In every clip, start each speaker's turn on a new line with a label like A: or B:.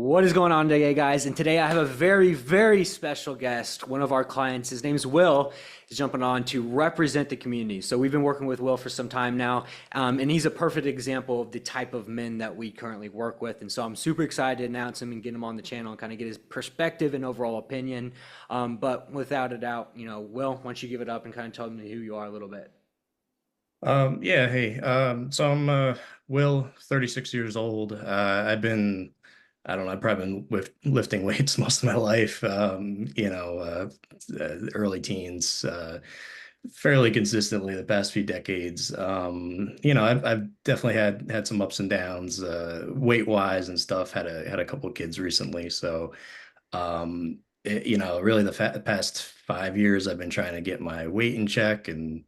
A: What is going on today, guys? And today I have a very, very special guest. One of our clients, his name's Will, is jumping on to represent the community. So we've been working with Will for some time now, and he's a perfect example of the type of men that we currently work with. And so I'm super excited to announce him and get him on the channel and kind of get his perspective and overall opinion. But without a doubt, Will, why don't you give it up and kind of tell me who you are a little bit?
B: Yeah, hey. So I'm Will, 36 years old. I don't know, I've probably been lifting weights most of my life. Early teens, fairly consistently the past few decades. I've definitely had some ups and downs, weight wise and stuff. Had a couple of kids recently, so really past 5 years I've been trying to get my weight in check and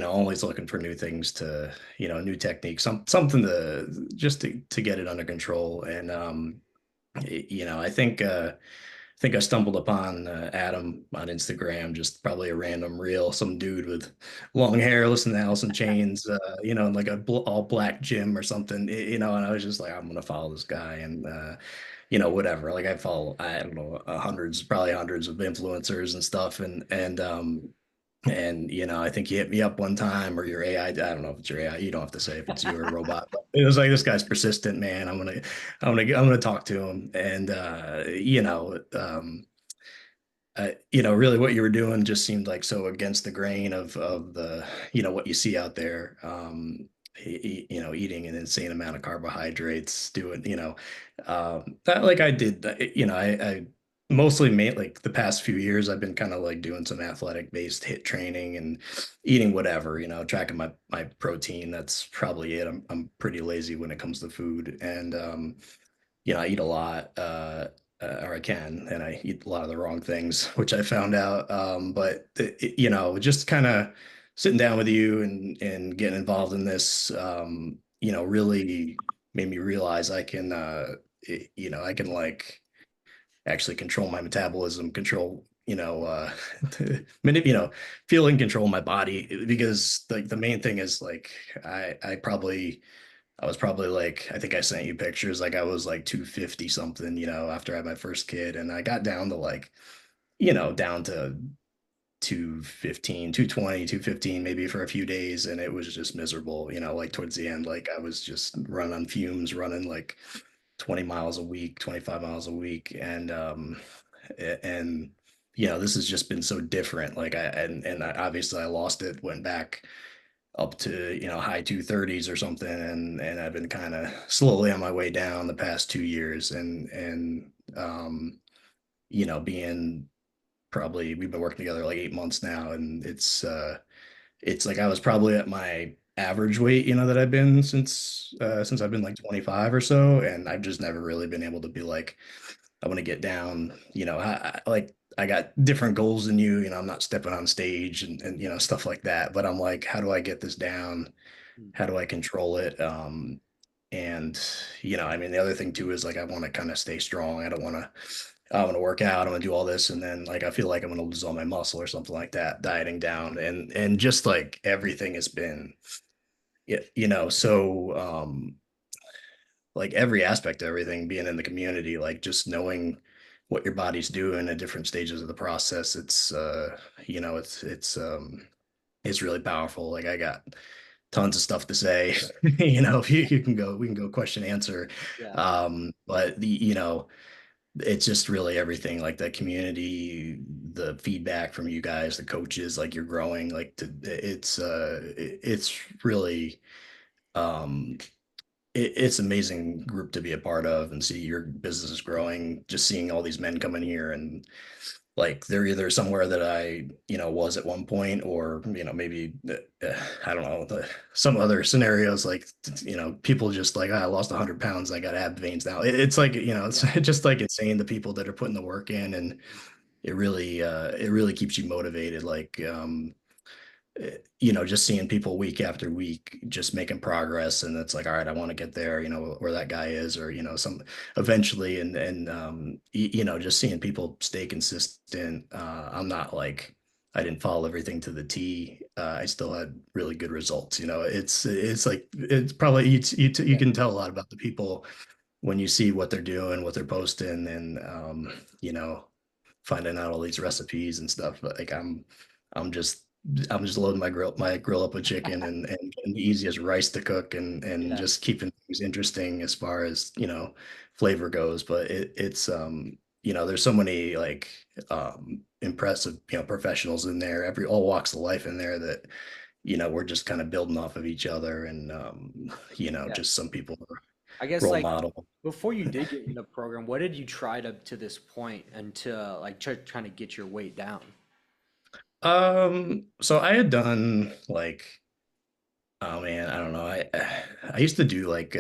B: always looking for new things to, new techniques, something to get it under control. And I think I stumbled upon Adam on Instagram, just probably a random reel, some dude with long hair listening to Alice in Chains, in like a bl all black gym or something, and I was just like, I'm gonna follow this guy. And whatever. Like I follow, I don't know, probably hundreds of influencers and stuff. And I think you hit me up one time, or your AI. I don't know if it's your AI. You don't have to say if it's you or a robot. But it was like, this guy's persistent, man. I'm gonna talk to him. And really what you were doing just seemed like so against the grain of the what you see out there. Eating an insane amount of carbohydrates, doing that, like I did. I mostly made, like, the past few years I've been kind of like doing some athletic based hit training and eating whatever, tracking my protein. That's probably it. I'm pretty lazy when it comes to food. And I eat a lot, or I can, and I eat a lot of the wrong things, which I found out. But just kind of sitting down with you and getting involved in this, really made me realize I can, like, actually control my metabolism, control, feel and control my body. Because like the main thing is, like, I was probably, like, I think I sent you pictures, like I was like 250 something, after I had my first kid, and I got down to, like, down to 215, 220, 215 maybe for a few days, and it was just miserable, like towards the end. Like I was just running on fumes, running like 20 miles a week, 25 miles a week. And this has just been so different. Like obviously I lost it, went back up to, high 230s or something, and I've been kind of slowly on my way down the past 2 years. And being probably, we've been working together like 8 months now, and it's like I was probably at my average weight, that I've been since I've been like 25 or so. And I've just never really been able to be like, I want to get down. Like, I got different goals than you. I'm not stepping on stage and stuff like that. But I'm like, how do I get this down? How do I control it? And I mean, the other thing too is, like, I want to kind of stay strong. I want to work out. I'm gonna do all this, and then, like, I feel like I'm gonna lose all my muscle or something like that, dieting down. And just like everything has been, yeah, like every aspect of everything, being in the community, like just knowing what your body's doing at different stages of the process. It's really powerful. Like, I got tons of stuff to say. If you can go, we can go question answer.
A: Yeah.
B: But it's just really everything, like the community, the feedback from you guys, the coaches, like you're growing, like it's really, um it's amazing group to be a part of and see your business is growing. Just seeing all these men come in here, and like they're either somewhere that I, was at one point, or maybe I don't know, some other scenarios, like, people just like, I lost 100 pounds, I got ab veins now. It's like, it's
A: Yeah.
B: just like insane, the people that are putting the work in. And it really keeps you motivated. Like, just seeing people week after week just making progress, and it's like, all right, I want to get there, where that guy is, or some eventually. And just seeing people stay consistent. I'm not like, I didn't follow everything to the T. I still had really good results. It's like, it's probably, you
A: Yeah.
B: can tell a lot about the people when you see what they're doing, what they're posting, and you know, finding out all these recipes and stuff. But like I'm just I'm just loading my grill up with chicken and getting the easiest rice to cook and
A: Yeah.
B: just keeping things interesting as far as, you know, flavor goes. But it's you know, there's so many like impressive, you know, professionals in there, every all walks of life in there that, you know, we're just kind of building off of each other and you know,
A: Yeah.
B: just some people are
A: I guess
B: role
A: like
B: model.
A: before you did get in the program, what did you try to this point and to like trying to get your weight down?
B: So I had done like, oh man, I don't know. I used to do like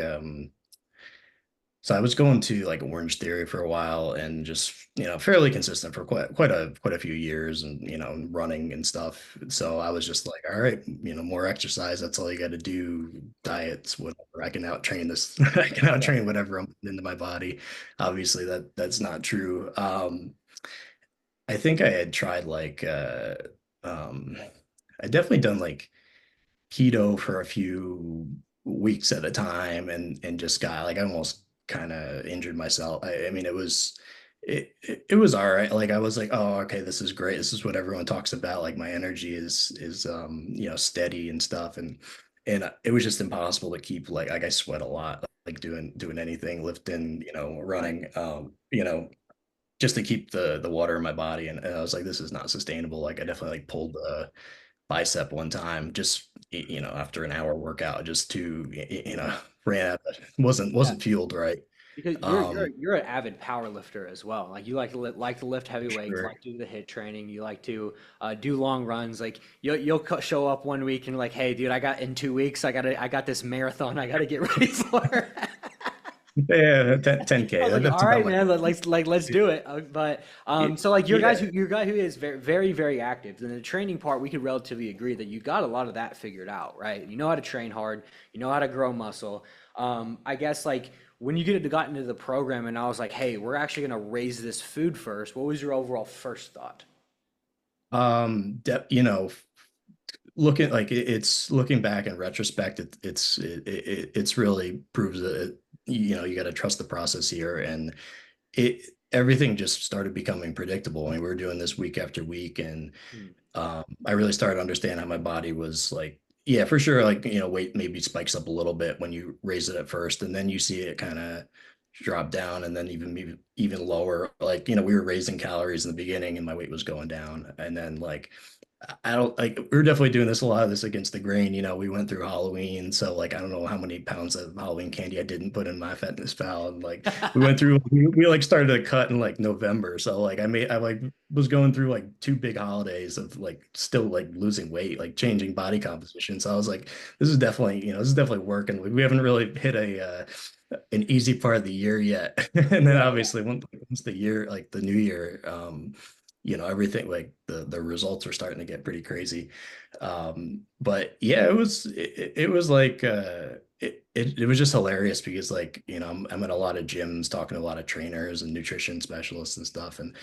B: so I was going to like Orange Theory for a while and just, you know, fairly consistent for quite a few years and, you know, running and stuff. So I was just like, all right, you know, more exercise, that's all you got to do.
A: Right.
B: Diets, whatever. I can out train this, I can out
A: Yeah.
B: train whatever I'm putting into my body. Obviously that's not true. I think I had tried like um I definitely done like keto for a few weeks at a time and just got like I almost kind of injured myself. I mean it was all right. Like I was like, oh, okay, this is great. This is what everyone talks about. Like my energy is you know, steady and stuff. And it was just impossible to keep like I sweat a lot, like doing anything, lifting, you know,
A: Right.
B: running, you know, just to keep the water in my body. And I was like, this is not sustainable. Like I
A: Yeah.
B: definitely like pulled a bicep one time, just you know, after an hour workout, just to you know, ran out,
A: Yeah.
B: wasn't fueled right.
A: Because
B: Um,
A: you're an avid power lifter as well. Like you like to lift heavy weights,
B: sure.
A: like to do the hit training. You like to do long runs. Like you'll show up one week and like, hey, dude, I got in 2 weeks. I got this marathon. I got to get ready for.
B: Yeah, 10,
A: I
B: k.
A: was like,
B: That's
A: all
B: about
A: right,
B: my
A: man, let's do it. But so like
B: yeah.
A: you're a guy who is very active. In the training part, we could relatively agree that you got a lot of that figured out, right? You know how to train hard, you know how to grow muscle. I guess like when you got into the program, and I was like, hey, we're actually gonna raise this food first. What was your overall first thought?
B: You know, looking like it's looking back in retrospect, it's really proves that you know, you got to trust the process here, and it everything just started becoming predictable. I mean, we were doing this week after week, and
A: Hmm.
B: I really started to understand how my body was like, yeah, for sure. Like, you know, weight maybe spikes up a little bit when you raise it at first, and then you see it kind of drop down, and then even lower. Like, you know, we were raising calories in the beginning, and my weight was going down, and then like I don't like we were definitely doing this a lot of this against the grain. You know, we went through Halloween, so like I don't know how many pounds of Halloween candy I didn't put in my fitness pal. And like we went through we like started to cut in like November. So like I like was going through like two big holidays of like still like losing weight, like changing body composition. So I was like, this is definitely, you know, this is definitely working. We haven't really hit a an easy part of the year yet. And then
A: Yeah, yeah.
B: obviously once the year, like the new year, you know, everything like the results are starting to get pretty crazy. But yeah, it was like it was just hilarious because like, you know, I'm at a lot of gyms talking to a lot of trainers and nutrition specialists and stuff, and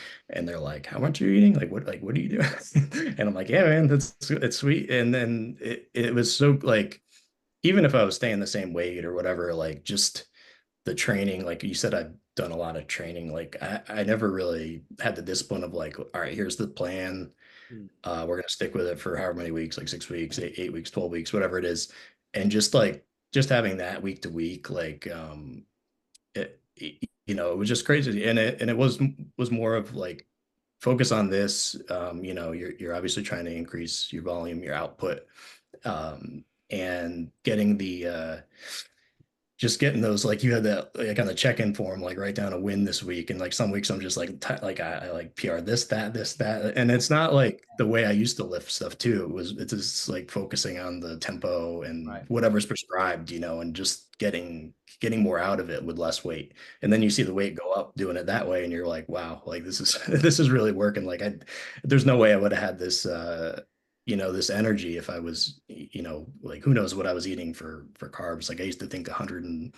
B: they're like, how much are you eating? Like what are you doing? And I'm like, yeah, man, that's it's sweet. And then it was so like, even if I was staying the same weight or whatever, like just the training, like you said, I've done a lot of training. Like I never really had the discipline of like, all right, here's the plan.
A: Hmm.
B: We're gonna stick with it for however many weeks, like 6 weeks, 8 weeks, 12 weeks, whatever it is. And just like just having that week to week, like you know, it was just crazy. And it was more of like focus on this. You know, you're obviously trying to increase your volume, your output, and getting the just getting those, like you had that like on the check-in form, like write down a win this week, and like some weeks I'm just like like I like PR this that, and it's not like the way I used to lift stuff too. It's just like focusing on the tempo and
A: Right.
B: whatever's prescribed, you know, and just getting more out of it with less weight. And then you see the weight go up doing it that way, and you're like, wow, like this is this is really working. Like there's no way I would have had this you know, this energy if I was, you know, like who knows what I was eating for carbs. Like I used to think 100 and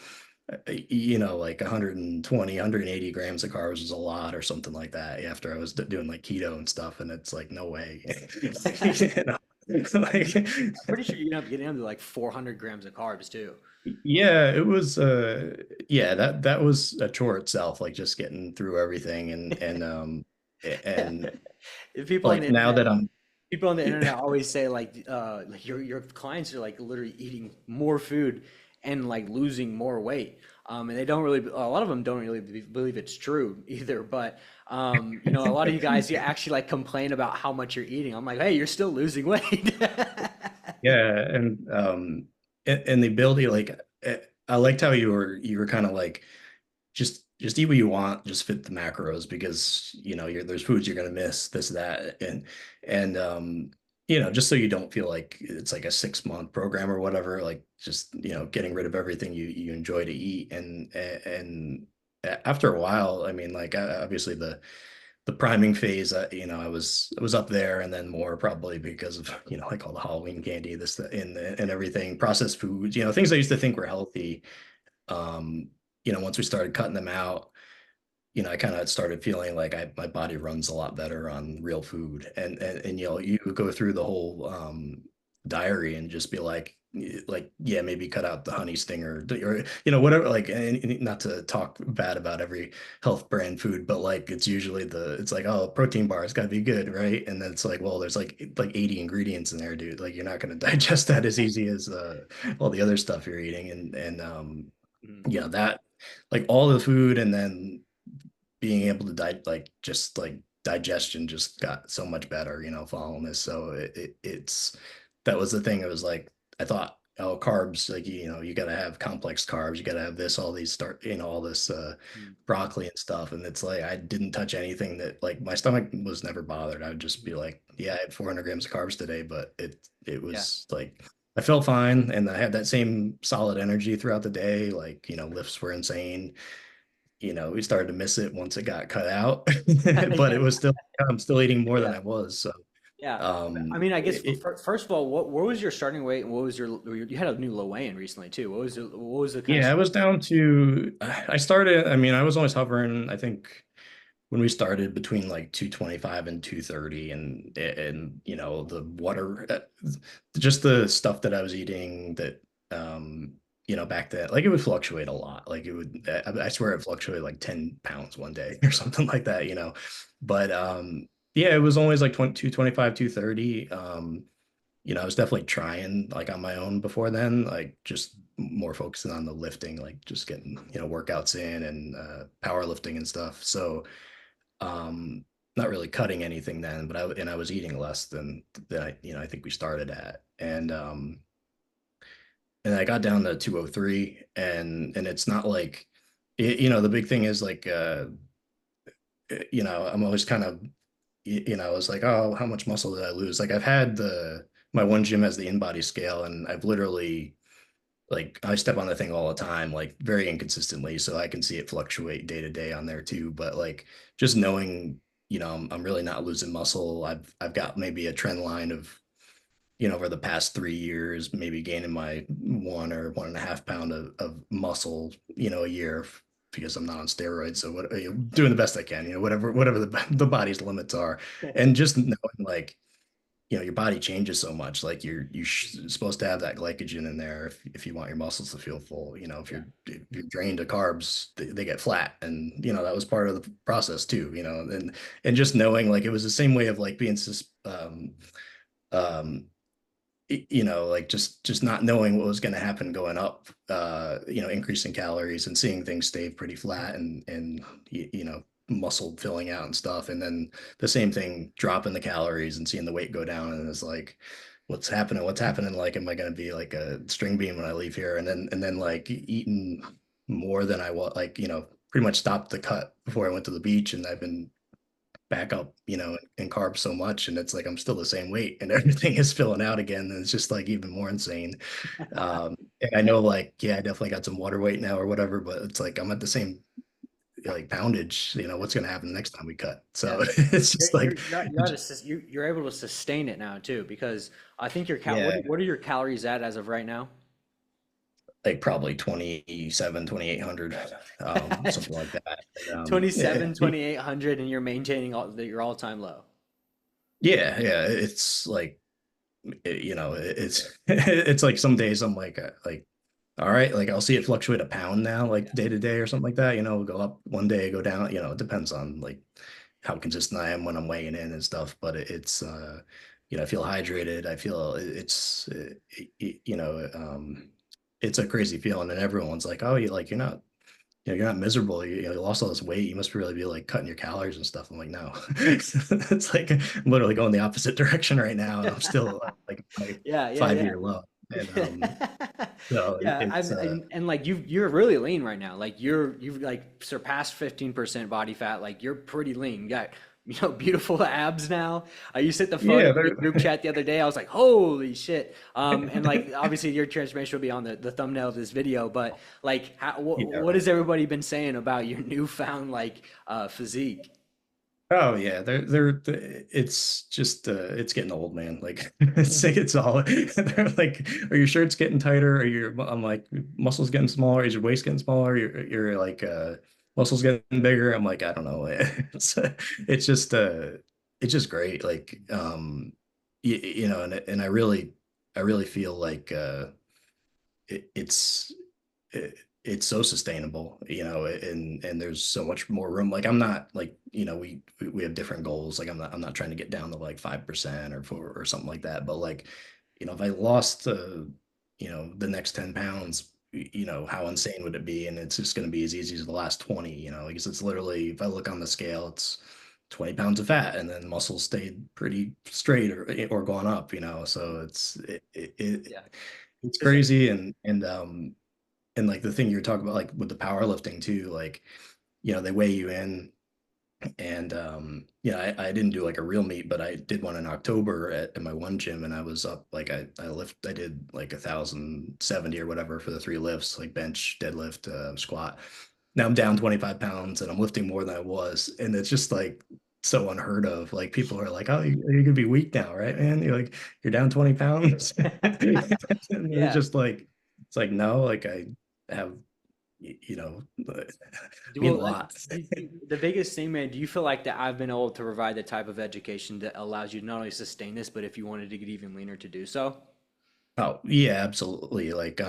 B: you know, like 120, 180 grams of carbs was a lot or something like that after I was doing like keto and stuff. And it's like, no way. You know? Like,
A: I'm pretty sure you end up getting up to like 400 grams of carbs too.
B: yeah, it was yeah, that was a chore itself, like just getting through everything and
A: People on the
B: like now
A: internet,
B: that I'm
A: people on the internet always say like your clients are like literally eating more food and like losing more weight. And they don't really, a lot of them don't really believe it's true either. But a lot of you guys, you actually like complain about how much you're eating. I'm like, hey, you're still losing weight.
B: yeah, and the ability like I liked how you were kind of like just eat what you want, just fit the macros because there's foods you're gonna miss, this, that, and just so you don't feel like it's like a 6 month program or whatever, like just getting rid of everything you enjoy to eat and after a while, I mean, like obviously the priming phase, I was up there, and then more probably because of like all the Halloween candy, this that, and everything, processed foods, things I used to think were healthy. Um, once we started cutting them out, I kind of started feeling like my body runs a lot better on real food. And you go through the whole diary and just be like, yeah, maybe cut out the honey stinger or whatever, like, and not to talk bad about every health brand food, but like it's like, oh, protein bar, it's got to be good, right? And then it's like, well, there's like 80 ingredients in there, dude. Like you're not going to digest that as easy as all the other stuff you're eating. And
A: Mm,
B: that, like, all the food, and then being able to just like digestion just got so much better, following this. So it's that was the thing. It was like I thought, oh, carbs, like you got to have complex carbs, you got to have this, all these all this
A: mm,
B: broccoli and stuff, and it's like I didn't touch anything that, like, my stomach was never bothered. I would just be
A: mm.
B: like, yeah, I had 400 grams of carbs today, but it
A: Yeah.
B: was like I felt fine, and I had that same solid energy throughout the day. Like, lifts were insane. We started to miss it once it got cut out, but
A: Yeah.
B: it was still, I'm still eating more than
A: Yeah.
B: I was. So,
A: Yeah. I
B: um,
A: mean, I guess
B: it,
A: first of all, what was your starting weight and what was you had a new low weigh-in recently too. What was the kind of
B: yeah, I
A: start?
B: was down to, I started, I mean, I was always hovering, I think when we started, between like 225 and 230, and the water, just the stuff that I was eating that, back then, like, it would fluctuate a lot. Like, it would, I swear it fluctuated like 10 pounds one day or something like that. But yeah, it was always like 225, 230. I was definitely trying, like, on my own before then, like just more focusing on the lifting, like just getting, workouts in, and powerlifting and stuff. So, um, not really cutting anything then, but I was eating less than I think we started at. And I got down to 203, and it's not like the big thing is like, I'm always kind of, I was like, oh, how much muscle did I lose? Like, I've had my one gym has the InBody scale, and I've literally, like, I step on the thing all the time, like, very inconsistently, so I can see it fluctuate day to day on there too. But like, just knowing, I'm really not losing muscle. I've got maybe a trend line of, over the past 3 years, maybe gaining my 1 or 1.5 pound of muscle, a year, because I'm not on steroids. So what, doing the best I can, whatever the body's limits are, and just knowing, like, your body changes so much. Like, supposed to have that glycogen in there if you want your muscles to feel full. If
A: Yeah.
B: you're drained to carbs, they get flat, and that was part of the process too. And just knowing, like, it was the same way of, like, being um like, just not knowing what was going to happen going up, increasing calories and seeing things stay pretty flat, and muscle filling out and stuff, and then the same thing, dropping the calories and seeing the weight go down, and it's like, what's happening, like, am I going to be like a string bean when I leave here? And then like eating more than I want, like, pretty much stopped the cut before I went to the beach, and I've been back up, in carbs so much, and it's like I'm still the same weight, and everything is filling out again, and it's just like even more insane. And I know, like, yeah, I definitely got some water weight now or whatever, but it's like I'm at the same, like, poundage. What's going to happen next time we cut?
A: Yeah.
B: So it's
A: You're
B: just
A: you're
B: like,
A: you're, at a, you're able to sustain it now too because I think
B: yeah,
A: what are your calories at as of right now?
B: like probably 27, 2,800, something like that. And,
A: 27, 2,800, and you're maintaining your all-time low.
B: yeah, yeah, it's like, it's like some days I'm like, all right, like I'll see it fluctuate a pound now, like
A: Yeah.
B: day to day or something like that, go up one day, go down, it depends on like how consistent I am when I'm weighing in and stuff, but I feel hydrated. I feel it's a crazy feeling and everyone's like, oh, you're not miserable. You lost all this weight. You must really be like cutting your calories and stuff. I'm like, no, it's like I'm literally going the opposite direction right now. And I'm still like my
A: Yeah, yeah,
B: 5 year
A: yeah.
B: low. And so
A: Yeah,
B: it's
A: and like you're really lean right now. Like you've like surpassed 15% body fat. Like you're pretty lean. You got, beautiful abs now. You sent the photo
B: yeah,
A: in the group chat the other day. I was like, holy shit. And like obviously your transformation will be on the thumbnail of this video, but like
B: yeah,
A: what
B: right.
A: has everybody been saying about your newfound like physique?
B: Oh yeah, it's just it's getting old, man. Like it's all they're like, are your shirts getting tighter? I'm like, muscles getting smaller? Is your waist getting smaller? You're like muscles getting bigger? I'm like, I don't know. It's just great. Like and I really feel like it's it, it's so sustainable, and there's so much more room. Like I'm not like, we have different goals. Like I'm not trying to get down to like 5% or 4 or something like that. But like, if I lost the next 10 pounds, how insane would it be? And it's just going to be as easy as the last 20, because it's literally, if I look on the scale, it's 20 pounds of fat and then muscles stayed pretty straight or gone up, so
A: Yeah.
B: it's
A: 'Cause,
B: crazy. And like the thing you're talking about, like with the powerlifting too, like, they weigh you in and I didn't do like a real meet, but I did one in October at my one gym and I was up like I did like 1,070 or whatever for the three lifts, like bench, deadlift, squat. Now I'm down 25 pounds and I'm lifting more than I was. And it's just like so unheard of. Like people are like, oh, you're gonna be weak now, right, man? You're like, you're down 20 pounds. And it's
A: yeah.
B: just like, it's like, no, like I have, you know, mean a
A: Well,
B: lot.
A: the biggest thing, man, do you feel like that I've been able to provide the type of education that allows you to not only sustain this, but if you wanted to get even leaner to do so?
B: Oh, yeah, absolutely. Like,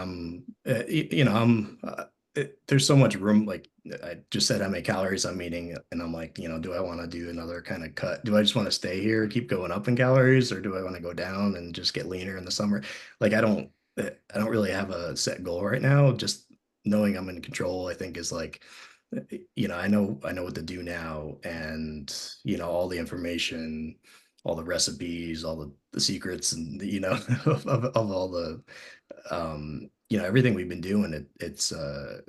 B: there's so much room. Like, I just said how many calories I'm eating, and I'm like, do I want to do another kind of cut? Do I just want to stay here, keep going up in calories, or do I want to go down and just get leaner in the summer? Like, I don't really have a set goal right now. Just knowing I'm in control, I think is like, I know what to do now, and all the information, all the recipes, all the secrets, and of all the everything we've been doing. It's a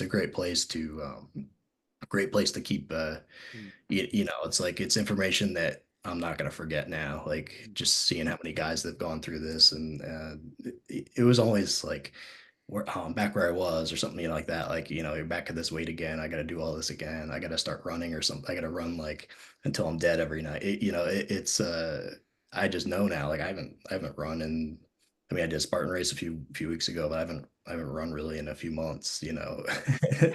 B: great place to keep.
A: Mm,
B: It's like it's information that I'm not gonna forget now. Like
A: mm.
B: just seeing how many guys that have gone through this, and it was always like back where I was or something, like that. Like, you're back at this weight again. I got to do all this again. I got to start running or something. I got to run like until I'm dead every night. I just know now, like I haven't run in, I mean, I did a Spartan race a few weeks ago, but I haven't run really in a few months.
A: Yeah, yeah,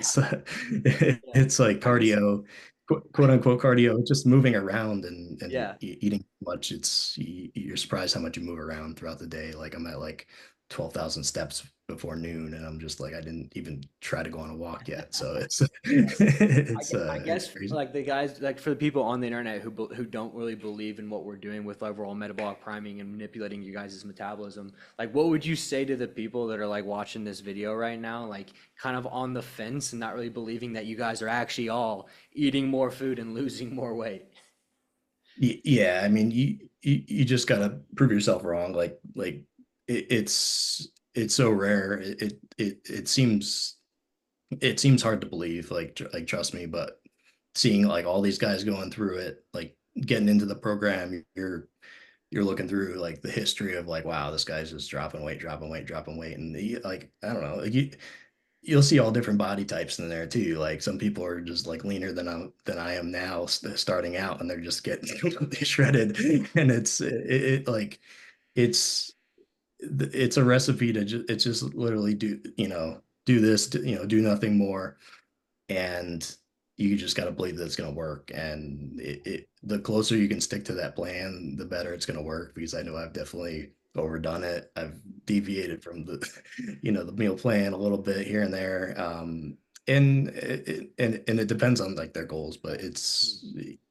B: It's like cardio, quote unquote cardio, just moving around and
A: yeah.
B: eating much. You're surprised how much you move around throughout the day. Like I'm at like 12,000 steps before noon, and I'm just like, I didn't even try to go on a walk yet. So it's
A: I
B: it's
A: guess
B: crazy.
A: like the guys, like for the people on the internet who don't really believe in what we're doing with overall metabolic priming and manipulating you guys' metabolism, like what would you say to the people that are like watching this video right now, like kind of on the fence and not really believing that you guys are actually all eating more food and losing more weight?
B: Yeah, I mean, you just gotta prove yourself wrong. Like it's so rare. It seems hard to believe. Like trust me, but seeing like all these guys going through it, like getting into the program, you're looking through like the history of like, wow, this guy's just dropping weight, dropping weight, dropping weight, and like I don't know, like you'll see all different body types in there too. Like some people are just like leaner than I am now, starting out, and they're just getting completely shredded. And like it's it's a recipe to just literally do this, do nothing more, and you just got to believe that it's going to work. And the closer you can stick to that plan, the better it's going to work, because I know I've definitely overdone it. I've deviated from the, the meal plan a little bit here and there. And it depends on like their goals, but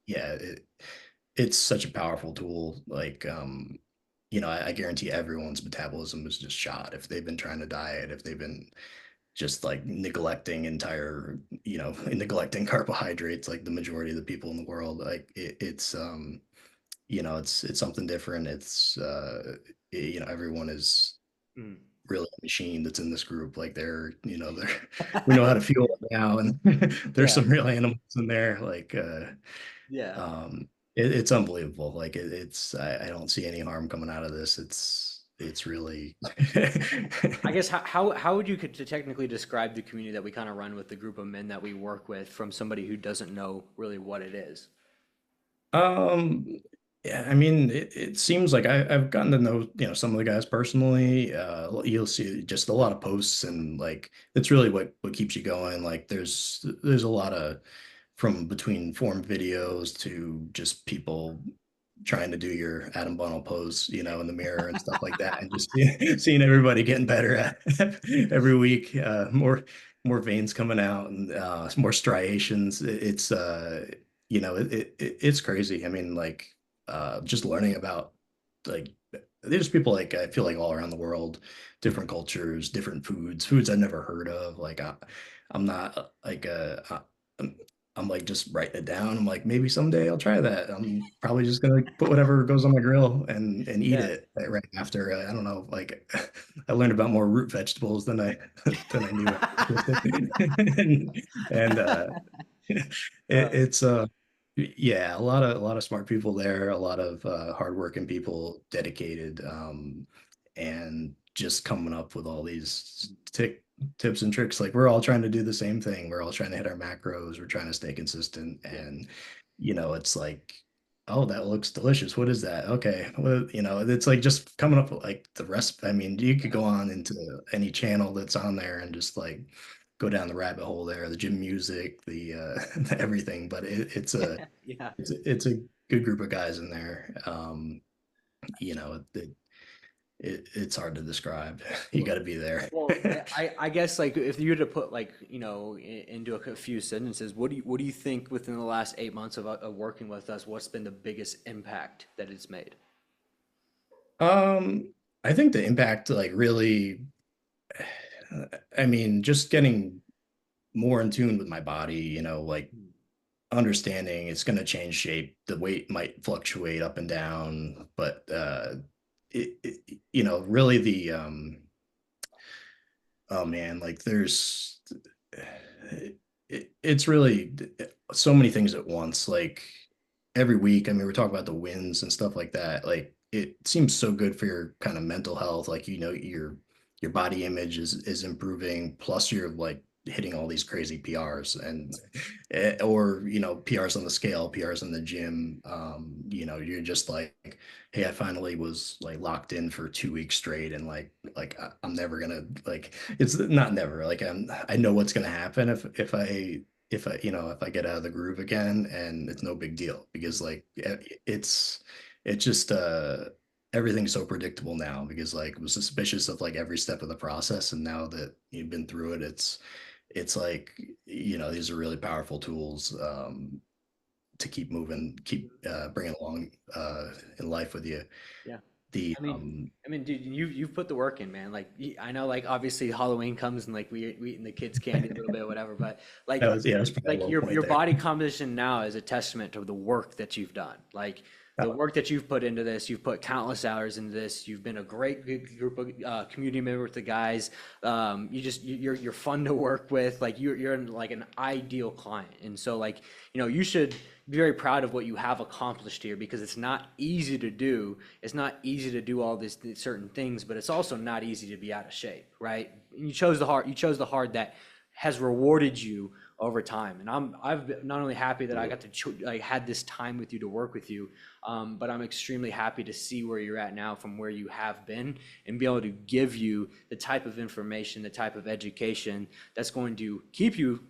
B: yeah, it's such a powerful tool. Like, I guarantee everyone's metabolism is just shot if they've been trying to diet, if they've been just like neglecting neglecting carbohydrates, like the majority of the people in the world. Like it's something different. Everyone is
A: Mm.
B: really a machine that's in this group. Like they're we know how to fuel it now, and there's
A: Yeah,
B: some real animals in there. Like
A: yeah.
B: it's unbelievable. Like I don't see any harm coming out of this. It's really
A: I guess how would you could to technically describe the community that we kind of run with, the group of men that we work with, from somebody who doesn't know really what it is?
B: Um, yeah, I mean, it seems like I've gotten to know, some of the guys personally. You'll see just a lot of posts, and like it's really what keeps you going. Like there's a lot of, from between form videos to just people trying to do your Adam Bunnell pose, in the mirror and stuff like that, and just seeing everybody getting better at every week. More veins coming out, and more striations. It's crazy. I mean, like just learning about, like, there's people, like, I feel like all around the world, different cultures, different foods I've never heard of. Like I'm not like I'm like just writing it down. I'm like, maybe someday I'll try that. I'm probably just gonna put whatever goes on my grill and eat
A: Yeah.
B: it right after. I don't know. Like, I learned about more root vegetables than I than I knew. And
A: Uh,
B: it's yeah, a lot of smart people there, a lot of hardworking people, dedicated, and just coming up with all these tips and tricks. Like, we're all trying to do the same thing. We're all trying to hit our macros. We're trying to stay consistent.
A: yeah.
B: And, it's like, oh, that looks delicious. What is that? Okay. Well, it's like just coming up with like the rest. I mean, you could go on into any channel that's on there and just like go down the rabbit hole there, the gym music, the everything. But
A: Yeah.
B: it's a good group of guys in there. You know, it's hard to describe. You got to be there.
A: Well, I guess like if you were to put like into a few sentences, what do you think within the last 8 months of working with us, what's been the biggest impact that it's made?
B: I think the impact, like, really, I mean, just getting more in tune with my body, like
A: Mm.
B: understanding it's going to change shape. The weight might fluctuate up and down, but really oh man, like it's really so many things at once. Like every week, I mean, we're talking about the wins and stuff like that. Like it seems so good for your kind of mental health. Like, your body image is improving, plus you're like hitting all these crazy PRs, and or PRs on the scale, PRs in the gym. You're just like, hey, I finally was like locked in for 2 weeks straight, and I'm never gonna, like, it's not never, like, I know what's gonna happen if I get out of the groove again, and it's no big deal, because like it's just everything's so predictable now, because like I was suspicious of like every step of the process, and now that you've been through it, it's like, these are really powerful tools, to keep moving, keep bringing along in life with you.
A: Yeah.
B: The
A: I mean, dude, you've put the work in, man. Like, I know, like, obviously Halloween comes and like we eating the kids' candy a little bit, whatever. But like,
B: that was, yeah, that's probably a low
A: your
B: point there.
A: body composition now is a testament to the work that you've done. Like the
B: Oh,
A: work that you've put into this, you've put countless hours into this. You've been a great good group of community member with the guys. You're fun to work with. Like you're like an ideal client, and so like you should be very proud of what you have accomplished here, because it's not easy to do. It's not easy to do all these certain things, but it's also not easy to be out of shape, right? And you chose the hard that has rewarded you over time. And I've been not only happy that I got to like had this time with you to work with you, but I'm extremely happy to see where you're at now from where you have been and be able to give you the type of information, the type of education that's going to keep you,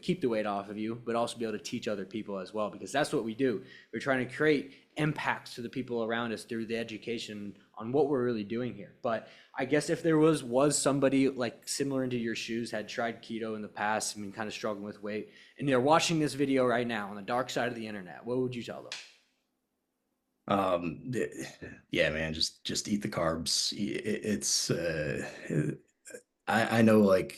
A: keep the weight off of you, but also be able to teach other people as well, because that's what we do. We're trying to create impacts to the people around us through the education on what we're really doing here. But I guess if there was somebody like similar into your shoes, had tried keto in the past, kind of struggling with weight, and they're watching this video right now on the dark side of the internet, what would you tell them?
B: Yeah, man, just eat the carbs. It's I know, like,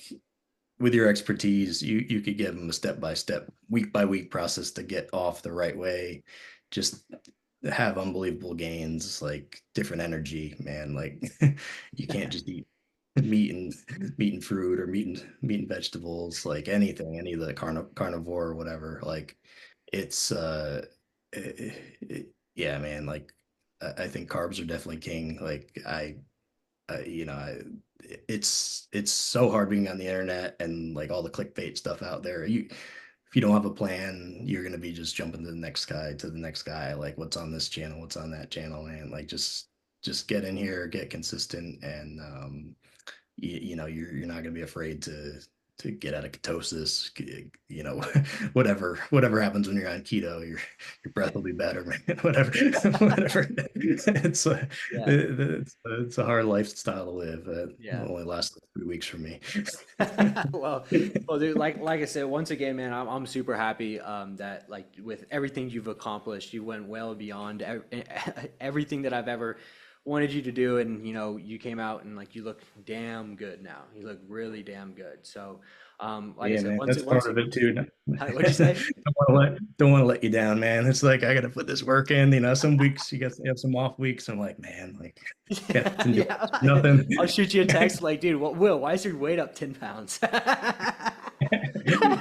B: with your expertise, you could give them a step by step, week by week process to get off the right way. Just have unbelievable gains, like different energy, man. Like you can't just eat meat and fruit, or meat and vegetables, like anything, any of the carnivore or whatever. Like it's yeah, man. Like I think carbs are definitely king. Like it's so hard being on the internet and like all the clickbait stuff out there. If you don't have a plan, you're gonna be just jumping to the next guy, like what's on this channel, what's on that channel, man. Like just get in here, get consistent, and you're not gonna be afraid to get out of ketosis. Whatever happens when you're on keto, your breath will be better, man. Whatever, whatever.
A: Yeah,
B: It's a hard lifestyle to live. It
A: yeah.
B: only lasts 3 weeks for me.
A: well, well, dude, like I said, once again, man, I'm super happy that like with everything you've accomplished, you went well beyond everything that I've ever wanted you to do, and you came out and like you look damn good now. You look really damn good. So, like I
B: Yeah,
A: said,
B: man, that's part of it too.
A: what'd you say?
B: Don't want to let you down, man. It's like I got to put this work in. Some weeks you have some off weeks. I'm like, man, like
A: Yeah,
B: can do
A: yeah.
B: nothing.
A: I'll shoot you a text like, dude, what, Will, why is your weight up 10 pounds?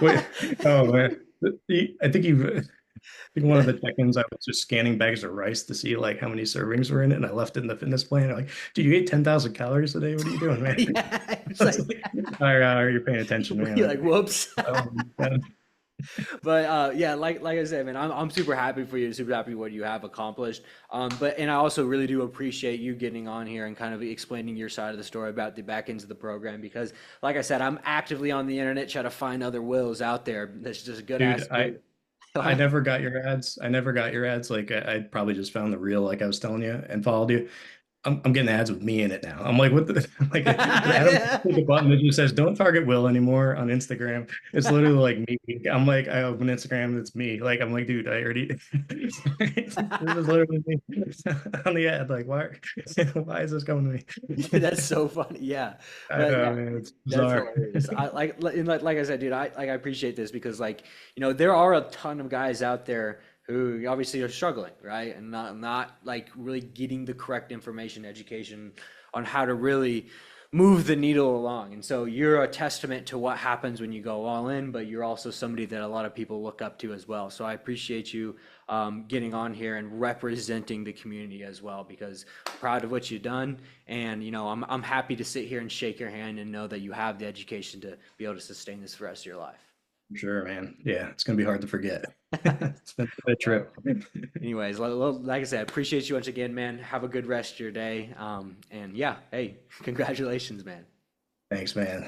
B: Wait, oh man, I think one of the check-ins, I was just scanning bags of rice to see like how many servings were in it, and I left it in the fitness plan. Like, dude, you ate 10,000 calories a day. What are you doing, man?
A: Yeah, it's
B: I was
A: like,
B: like, all right, you're paying attention,
A: you're
B: man.
A: like, whoops.
B: Yeah.
A: But yeah, like I said, man, I'm super happy for you, super happy what you have accomplished. And I also really do appreciate you getting on here and kind of explaining your side of the story about the back ends of the program, because, like I said, I'm actively on the internet trying to find other Wills out there that's just good
B: Dude,
A: ass dude.
B: I never got your ads. I never got your ads. Like I probably just found the reel, like I was telling you, and followed you. I'm getting ads with me in it now. I'm like, what the like I don't click a button that just says don't target Will anymore on Instagram. It's literally like me. I'm like, I open Instagram, it's me. Like I'm like, dude, I already this is literally me on the ad. Like, why is this coming to me?
A: That's so funny. Yeah.
B: I
A: But
B: know,
A: yeah,
B: man, it's
A: that's
B: bizarre.
A: hilarious. I like I said, dude, I appreciate this because like, there are a ton of guys out there who obviously are struggling, right? And not like really getting the correct information, education on how to really move the needle along. And so you're a testament to what happens when you go all in, but you're also somebody that a lot of people look up to as well. So I appreciate you getting on here and representing the community as well, because I'm proud of what you've done. And, I'm happy to sit here and shake your hand and know that you have the education to be able to sustain this for the rest of your life.
B: Sure, man. Yeah, it's gonna be hard to forget. It's been a
A: Well,
B: trip.
A: anyways, like I said, I appreciate you once again, man. Have a good rest of your day. And yeah, hey, congratulations, man.
B: Thanks, man.